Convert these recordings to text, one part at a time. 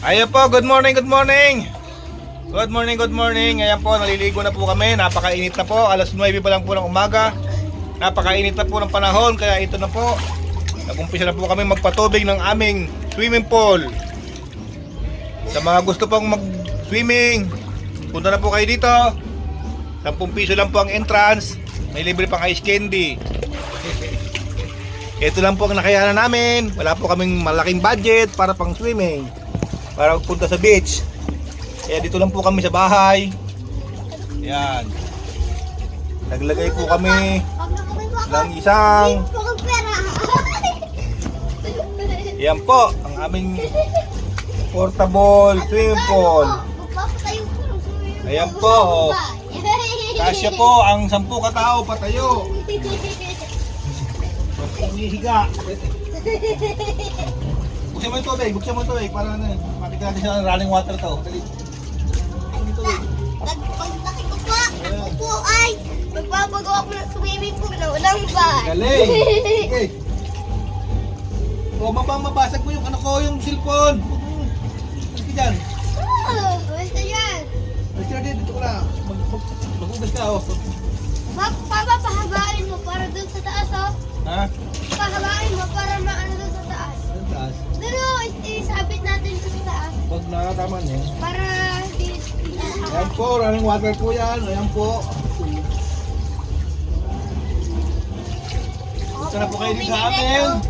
Ayan po, good morning, good morning. Good morning, good morning. Ayan po, naliligo na po kami. Napakainit na po, alas 9 pa lang po ng umaga. Napakainit na po ng panahon, kaya ito na po. Nag-umpisa na po kami magpatubig ng aming swimming pool. Sa mga gusto pong mag-swimming, punta na po kayo dito. 10 piso lang po ang entrance. May libre pang ice candy. Ito lang po ang nakayanan namin. Wala po kaming malaking budget para pang swimming, para punta sa beach. Kaya dito lang po kami sa bahay. Yan. Naglagay po kami ng isang. Yan po ang aming portable swimming pool. Ayan po. Kasya po ang 10 katao patayo. Higa. Buksan mo yung tubig, para ano, matignan natin siya ng running water to. Dali. Pagpagdaki ko po ay magpapagawa ko ng swimming pool na walang bar. Galing! Okay. O, mabasag mo yung ano ko, yung cellphone. Sige dyan. Basta yan. Dito ka na. Mag-ugas ka, oh. Papa, pahabain mo para dun sa taas, oh. Ha? Pahabain mo para maano dun sa taas. Ang taas. Doon, isabit natin dun sa taas. Pag nakatama niya. Para hindi... Ayan po, running water po yan. Ayan po. Gusto na po kayo dito sa amin.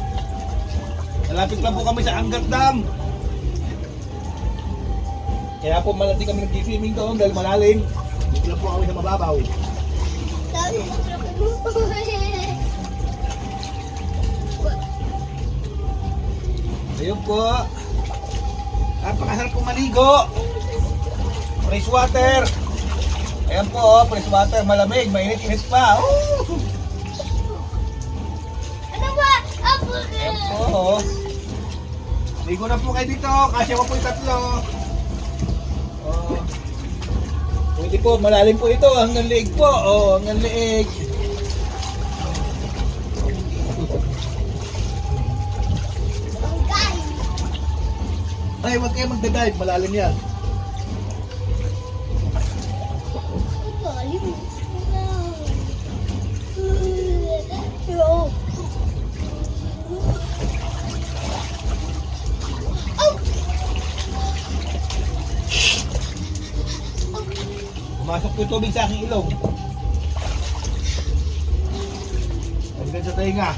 Malapit lang po kami sa Angat Dam. Kaya po malati kami nag-swimming doon dahil malalim. Dito lang po kami sa mababaw. Ayun po. Napakasarap po maligo. Fresh water. Ayan po, fresh water. Malamig, mainit-init pa. Ano ba? Ayan po. Ligo na po kayo dito. Kasya ko po yung 3. Pwede po, malalim po ito. Hanggang leeg po. Hanggang leeg. Ay, huwag kayo magdadive. Malalim yan. Pumasok po yung tubig sa aking ilong. Hanggang sa tainga.